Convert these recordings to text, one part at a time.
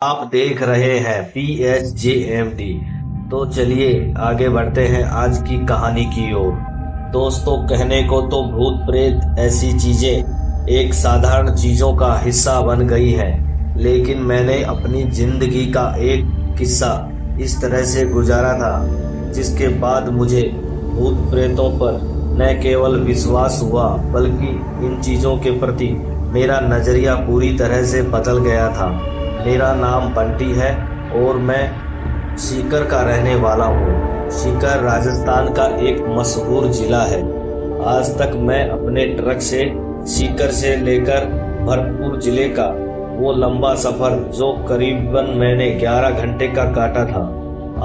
आप देख रहे हैं PSJMD। तो चलिए आगे बढ़ते हैं आज की कहानी की ओर। दोस्तों, कहने को तो भूत प्रेत ऐसी चीजें एक साधारण चीजों का हिस्सा बन गई है, लेकिन मैंने अपनी जिंदगी का एक किस्सा इस तरह से गुजारा था जिसके बाद मुझे भूत प्रेतों पर न केवल विश्वास हुआ बल्कि इन चीजों के प्रति मेरा नजरिया पूरी तरह से बदल गया था। मेरा नाम बंटी है और मैं सीकर का रहने वाला हूँ। सीकर राजस्थान का एक मशहूर जिला है। आज तक मैं अपने ट्रक से सीकर से लेकर भरतपुर जिले का वो लंबा सफर जो करीबन मैंने 11 घंटे का काटा था,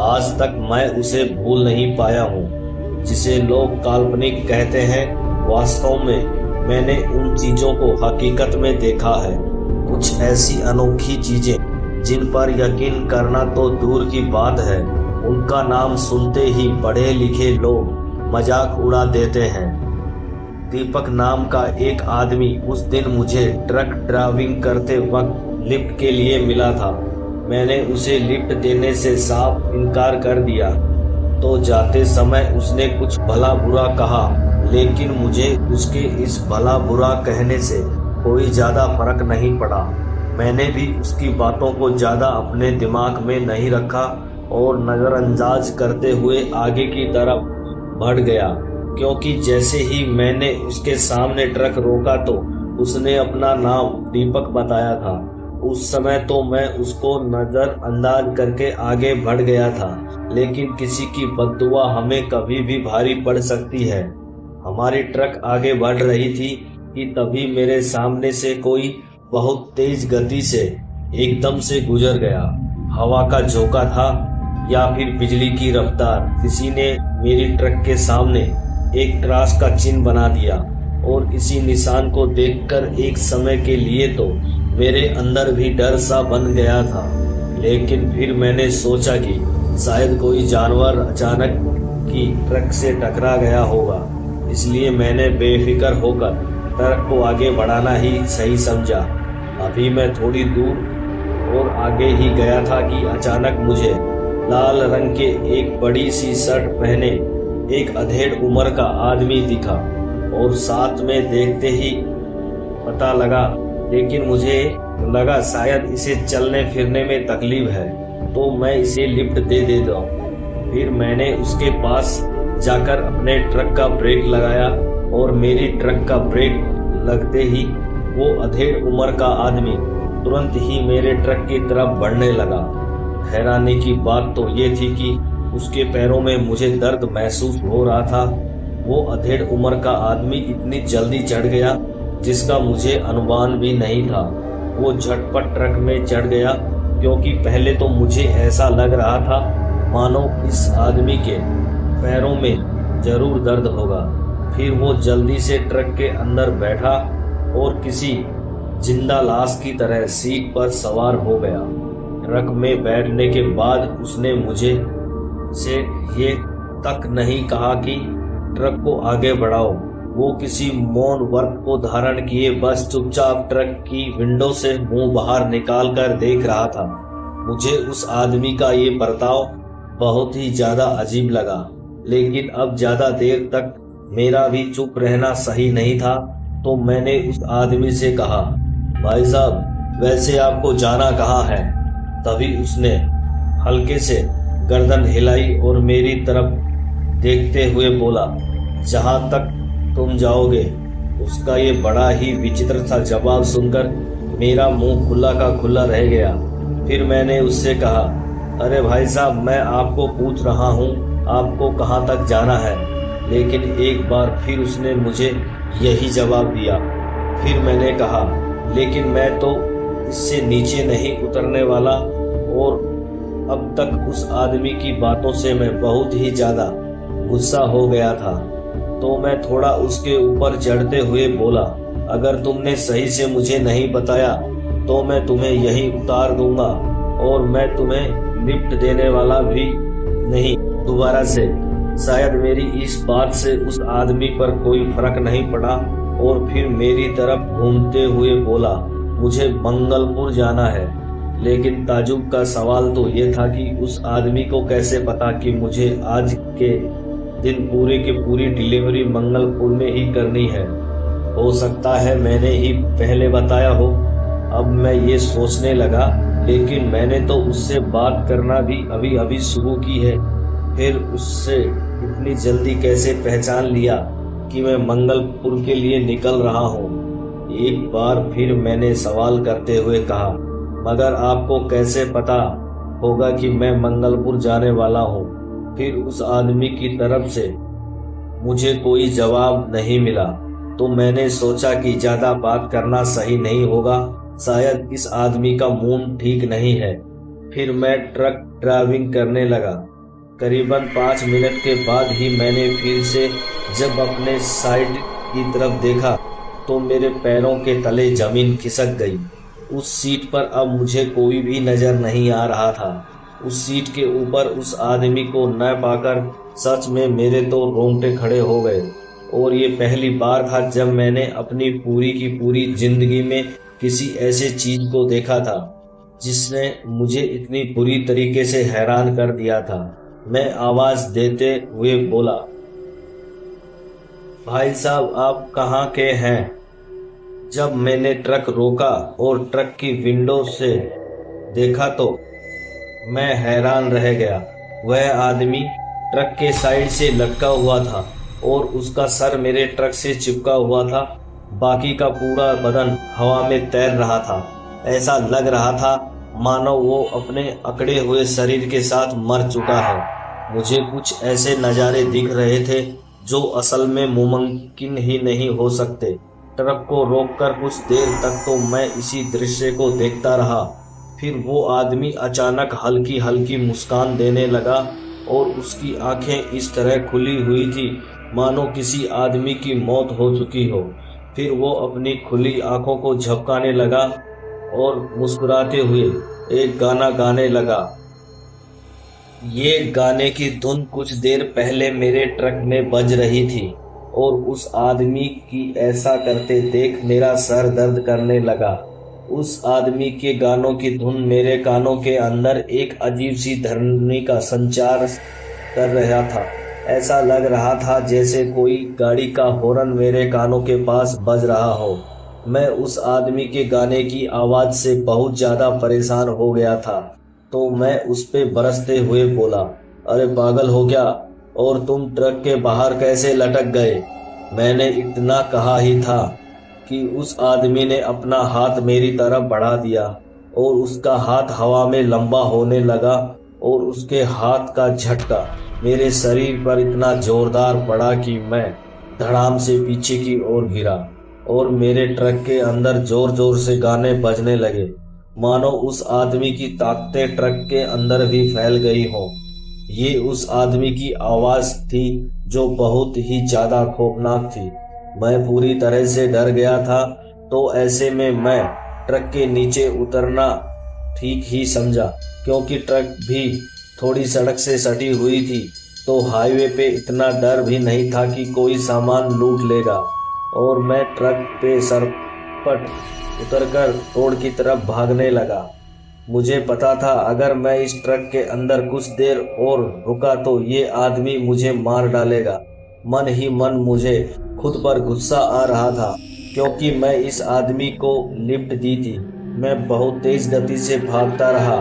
आज तक मैं उसे भूल नहीं पाया हूँ। जिसे लोग काल्पनिक कहते हैं, वास्तव में मैंने उन चीजों को हकीकत में देखा है। कुछ ऐसी अनोखी चीजें जिन पर यकीन करना तो दूर की बात है, उनका नाम सुनते ही पढ़े लिखे लोग मजाक उड़ा देते हैं। दीपक नाम का एक आदमी उस दिन मुझे ट्रक ड्राइविंग करते वक्त लिफ्ट के लिए मिला था। मैंने उसे लिफ्ट देने से साफ इनकार कर दिया। तो जाते समय उसने कुछ भला बुरा कहा, लेकिन मुझे उसके इस भला बुरा कहने से कोई ज्यादा फर्क नहीं पड़ा। मैंने भी उसकी बातों को ज्यादा अपने दिमाग में नहीं रखा और नजरअंदाज करते हुए आगे की तरफ बढ़ गया, क्योंकि जैसे ही मैंने उसके सामने ट्रक रोका तो उसने अपना नाम दीपक बताया था। उस समय तो मैं उसको नजरअंदाज करके आगे बढ़ गया था, लेकिन किसी की बद्दुआ हमें कभी भी भारी पड़ सकती है। हमारी ट्रक आगे बढ़ रही थी कि तभी मेरे सामने से कोई बहुत तेज गति से एकदम से गुजर गया। हवा का झोंका था या फिर बिजली की रफ्तार, किसी ने मेरी ट्रक के सामने एक क्रॉस का चिन्ह बना दिया और इसी निशान को देखकर एक समय के लिए तो मेरे अंदर भी डर सा बन गया था। लेकिन फिर मैंने सोचा कि शायद कोई जानवर अचानक की ट्रक से टकरा गया होगा, इसलिए मैंने बेफिक्र होकर ट्रक को आगे बढ़ाना ही सही समझा। अभी मैं थोड़ी दूर और आगे ही गया था कि अचानक मुझे लाल रंग के एक बड़ी सी शर्ट पहने एक अधेड़ उम्र का आदमी दिखा और साथ में देखते ही पता लगा, लेकिन मुझे लगा शायद इसे चलने फिरने में तकलीफ है तो मैं इसे लिफ्ट दे देता हूँ। फिर मैंने उसके पास जाकर अपने ट्रक का ब्रेक लगाया और मेरी ट्रक का ब्रेक लगते ही वो अधेड़ उम्र का आदमी तुरंत ही मेरे ट्रक की तरफ बढ़ने लगा। हैरानी की बात तो ये थी कि उसके पैरों में मुझे दर्द महसूस हो रहा था। वो अधेड़ उम्र का आदमी इतनी जल्दी चढ़ गया जिसका मुझे अनुमान भी नहीं था। वो झटपट ट्रक में चढ़ गया, क्योंकि पहले तो मुझे ऐसा लग रहा था मानो इस आदमी के पैरों में जरूर दर्द होगा। फिर वो जल्दी से ट्रक के अंदर बैठा और किसी जिंदा लाश की तरह सीट पर सवार हो गया। ट्रक में बैठने के बाद उसने मुझे से ये तक नहीं कहा कि ट्रक को आगे बढ़ाओ। वो किसी मौन व्रत को धारण किए बस चुपचाप ट्रक की विंडो से मुंह बाहर निकाल कर देख रहा था। मुझे उस आदमी का ये बर्ताव बहुत ही ज्यादा अजीब लगा, लेकिन अब ज्यादा देर तक मेरा भी चुप रहना सही नहीं था। तो मैंने उस आदमी से कहा, भाई साहब, वैसे आपको जाना कहाँ है? तभी उसने हल्के से गर्दन हिलाई और मेरी तरफ देखते हुए बोला, जहाँ तक तुम जाओगे। उसका ये बड़ा ही विचित्र सा जवाब सुनकर मेरा मुंह खुला का खुला रह गया। फिर मैंने उससे कहा, अरे भाई साहब, मैं आपको पूछ रहा हूँ आपको कहाँ तक जाना है। लेकिन एक बार फिर उसने मुझे यही जवाब दिया। फिर मैंने कहा, लेकिन मैं तो इससे नीचे नहीं उतरने वाला। और अब तक उस आदमी की बातों से मैं बहुत ही ज्यादा गुस्सा हो गया था। तो मैं थोड़ा उसके ऊपर चढ़ते हुए बोला, अगर तुमने सही से मुझे नहीं बताया तो मैं तुम्हें यहीं उतार दूंगा और मैं तुम्हें लिफ्ट देने वाला भी नहीं दोबारा से। शायद मेरी इस बात से उस आदमी पर कोई फर्क नहीं पड़ा और फिर मेरी तरफ घूमते हुए बोला, मुझे मंगलपुर जाना है। लेकिन ताजुब का सवाल तो ये था कि उस आदमी को कैसे पता कि मुझे आज के दिन पूरे की पूरी डिलीवरी मंगलपुर में ही करनी है। हो सकता है मैंने ही पहले बताया हो। अब मैं ये सोचने लगा, लेकिन मैंने तो उससे बात करना भी अभी अभी शुरू की है, फिर उससे इतनी जल्दी कैसे पहचान लिया कि मैं मंगलपुर के लिए निकल रहा हूँ। एक बार फिर मैंने सवाल करते हुए कहा, मगर आपको कैसे पता होगा कि मैं मंगलपुर जाने वाला हूँ? फिर उस आदमी की तरफ से मुझे कोई जवाब नहीं मिला, तो मैंने सोचा कि ज़्यादा बात करना सही नहीं होगा, शायद इस आदमी का मूड ठीक नहीं है। फिर मैं ट्रक ड्राइविंग करने लगा। करीबन 5 मिनट के बाद ही मैंने फिर से जब अपने साइड की तरफ देखा तो मेरे पैरों के तले जमीन खिसक गई। उस सीट पर अब मुझे कोई भी नजर नहीं आ रहा था। उस सीट के ऊपर उस आदमी को न पाकर सच में मेरे तो रोंगटे खड़े हो गए। और ये पहली बार था जब मैंने अपनी पूरी की पूरी जिंदगी में किसी ऐसे चीज को देखा था जिसने मुझे इतनी बुरी तरीके से हैरान कर दिया था। मैं आवाज देते हुए बोला, भाई साहब, आप कहाँ के हैं? जब मैंने ट्रक रोका और ट्रक की विंडो से देखा तो मैं हैरान रह गया। वह आदमी ट्रक के साइड से लटका हुआ था और उसका सर मेरे ट्रक से चिपका हुआ था। बाकी का पूरा बदन हवा में तैर रहा था। ऐसा लग रहा था मानो वो अपने अकड़े हुए शरीर के साथ मर चुका है। मुझे कुछ ऐसे नज़ारे दिख रहे थे जो असल में मुमकिन ही नहीं हो सकते। ट्रक को रोककर कुछ देर तक तो मैं इसी दृश्य को देखता रहा। फिर वो आदमी अचानक हल्की हल्की मुस्कान देने लगा और उसकी आंखें इस तरह खुली हुई थी मानो किसी आदमी की मौत हो चुकी हो। फिर वो अपनी खुली आंखों को झपकाने लगा और मुस्कुराते हुए एक गाना गाने लगा। ये गाने की धुन कुछ देर पहले मेरे ट्रक में बज रही थी और उस आदमी की ऐसा करते देख मेरा सर दर्द करने लगा। उस आदमी के गानों की धुन मेरे कानों के अंदर एक अजीब सी ध्वनि का संचार कर रहा था। ऐसा लग रहा था जैसे कोई गाड़ी का हॉर्न मेरे कानों के पास बज रहा हो। मैं उस आदमी के गाने की आवाज़ से बहुत ज़्यादा परेशान हो गया था, तो मैं उस पे बरसते हुए बोला, अरे पागल हो क्या? और तुम ट्रक के बाहर कैसे लटक गए? मैंने इतना कहा ही था कि उस आदमी ने अपना हाथ मेरी तरफ बढ़ा दिया और उसका हाथ हवा में लंबा होने लगा और उसके हाथ का झटका मेरे शरीर पर इतना जोरदार पड़ा कि मैं धड़ाम से पीछे की ओर गिरा और मेरे ट्रक के अंदर जोर जोर से गाने बजने लगे, मानो उस आदमी की ताकतें ट्रक के अंदर भी फैल गई हो। ये उस आदमी की आवाज़ थी जो बहुत ही ज़्यादा खौफनाक थी। मैं पूरी तरह से डर गया था, तो ऐसे में मैं ट्रक के नीचे उतरना ठीक ही समझा, क्योंकि ट्रक भी थोड़ी सड़क से सटी हुई थी, तो हाईवे पे इतना डर भी नहीं था कि कोई सामान लूट लेगा। और मैं ट्रक पे सरपट उतरकर रोड की तरफ भागने लगा। मुझे पता था अगर मैं इस ट्रक के अंदर कुछ देर और रुका तो ये आदमी मुझे मार डालेगा। मन ही मन मुझे खुद पर गुस्सा आ रहा था, क्योंकि मैं इस आदमी को लिफ्ट दी थी। मैं बहुत तेज गति से भागता रहा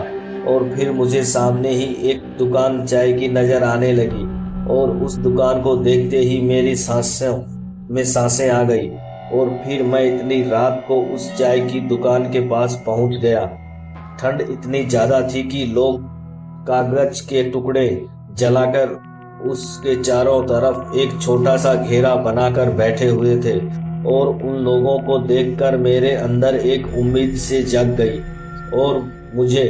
और फिर मुझे सामने ही एक दुकान चाय की नज़र आने लगी और उस दुकान को देखते ही मेरी सांसों में सांसें आ गई। और फिर मैं इतनी रात को उस चाय की दुकान के पास पहुंच गया। ठंड इतनी ज़्यादा थी कि लोग कागज के टुकड़े जलाकर उसके चारों तरफ एक छोटा सा घेरा बनाकर बैठे हुए थे और उन लोगों को देखकर मेरे अंदर एक उम्मीद से जग गई और मुझे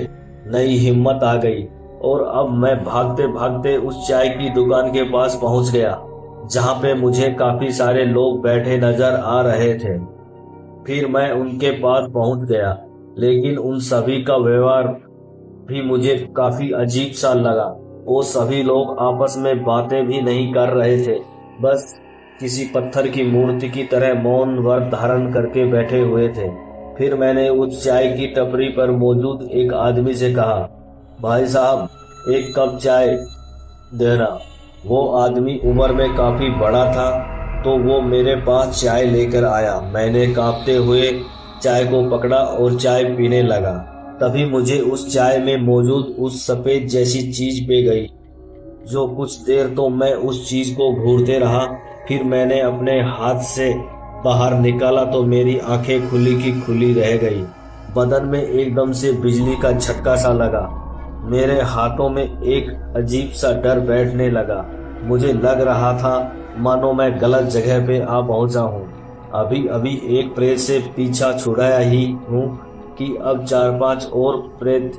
नई हिम्मत आ गई। और अब मैं भागते भागते उस चाय की दुकान के पास पहुंच गया, जहां पे मुझे काफ़ी सारे लोग बैठे नज़र आ रहे थे। फिर मैं उनके पास पहुंच गया, लेकिन उन सभी का व्यवहार भी मुझे काफ़ी अजीब सा लगा। वो सभी लोग आपस में बातें भी नहीं कर रहे थे, बस किसी पत्थर की मूर्ति की तरह मौन व्रत धारण करके बैठे हुए थे। फिर मैंने उस चाय की टपरी पर मौजूद एक आदमी से कहा, भाई साहब, एक कप चाय देना। वो आदमी उम्र में काफ़ी बड़ा था, तो वो मेरे पास चाय लेकर आया। मैंने कांपते हुए चाय को पकड़ा और चाय पीने लगा। तभी मुझे उस चाय में मौजूद उस सफ़ेद जैसी चीज़ पे गई। जो कुछ देर तो मैं उस चीज़ को घूरते रहा, फिर मैंने अपने हाथ से बाहर निकाला तो मेरी आंखें खुली की खुली रह गई। बदन में एकदम से बिजली का झटका सा लगा। मेरे हाथों में एक अजीब सा डर बैठने लगा। मुझे लग रहा था मानो मैं गलत जगह पे आ पहुंचा हूँ। अभी अभी एक प्रेत से पीछा छुड़ाया ही हूँ कि अब 4-5 और प्रेत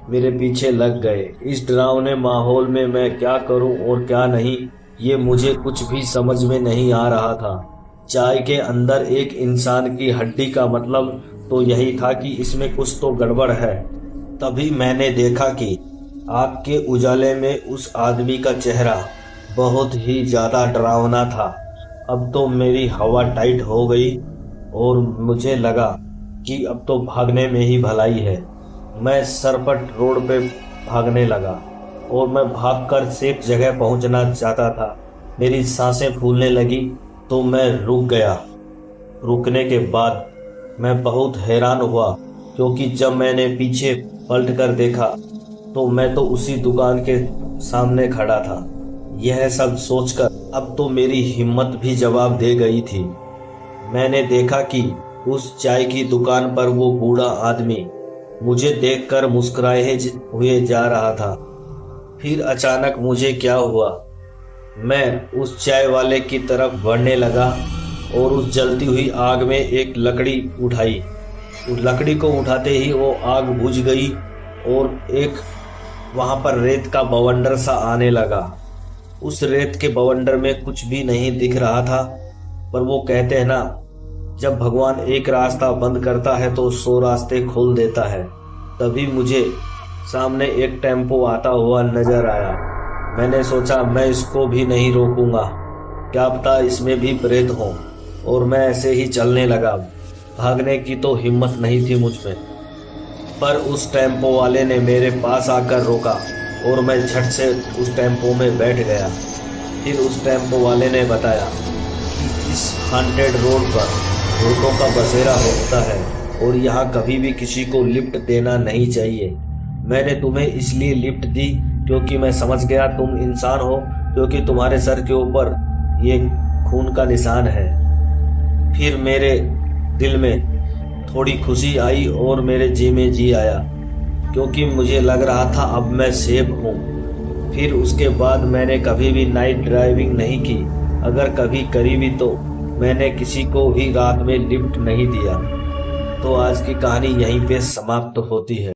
मेरे पीछे लग गए। इस डरावने माहौल में मैं क्या करूं और क्या नहीं, ये मुझे कुछ भी समझ में नहीं आ रहा था। चाय के अंदर एक इंसान की हड्डी का मतलब तो यही था कि इसमें कुछ तो गड़बड़ है। तभी मैंने देखा कि आग के उजाले में उस आदमी का चेहरा बहुत ही ज़्यादा डरावना था। अब तो मेरी हवा टाइट हो गई और मुझे लगा कि अब तो भागने में ही भलाई है। मैं सरपट रोड पे भागने लगा और मैं भागकर सेफ जगह पहुंचना चाहता था। मेरी सांसें फूलने लगी तो मैं रुक गया। रुकने के बाद मैं बहुत हैरान हुआ, क्योंकि जब मैंने पीछे पलट कर देखा तो मैं तो उसी दुकान के सामने खड़ा था। यह सब सोचकर अब तो मेरी हिम्मत भी जवाब दे गई थी। मैंने देखा कि उस चाय की दुकान पर वो बूढ़ा आदमी मुझे देखकर मुस्कुराए हुए जा रहा था। फिर अचानक मुझे क्या हुआ, मैं उस चाय वाले की तरफ बढ़ने लगा और उस जलती हुई आग में एक लकड़ी उठाई। उस लकड़ी को उठाते ही वो आग बुझ गई और एक वहाँ पर रेत का बवंडर सा आने लगा। उस रेत के बवंडर में कुछ भी नहीं दिख रहा था, पर वो कहते हैं ना, जब भगवान एक रास्ता बंद करता है तो 100 रास्ते खोल देता है। तभी मुझे सामने एक टेम्पो आता हुआ नजर आया। मैंने सोचा मैं इसको भी नहीं रोकूंगा, क्या पता इसमें भी प्रेत हो, और मैं ऐसे ही चलने लगा। भागने की तो हिम्मत नहीं थी मुझ में, पर उस टेम्पो वाले ने मेरे पास आकर रोका और मैं झट से उस टेम्पो में बैठ गया। फिर उस टेम्पो वाले ने बताया कि इस हॉन्टेड रोड पर भूतों का बसेरा होता है और यहाँ कभी भी किसी को लिफ्ट देना नहीं चाहिए। मैंने तुम्हें इसलिए लिफ्ट दी क्योंकि मैं समझ गया तुम इंसान हो, क्योंकि तुम्हारे सर के ऊपर ये खून का निशान है। फिर मेरे दिल में थोड़ी खुशी आई और मेरे जी में जी आया, क्योंकि मुझे लग रहा था अब मैं सेफ हूँ। फिर उसके बाद मैंने कभी भी नाइट ड्राइविंग नहीं की। अगर कभी करी भी तो मैंने किसी को भी रात में लिफ्ट नहीं दिया। तो आज की कहानी यहीं पे समाप्त होती है।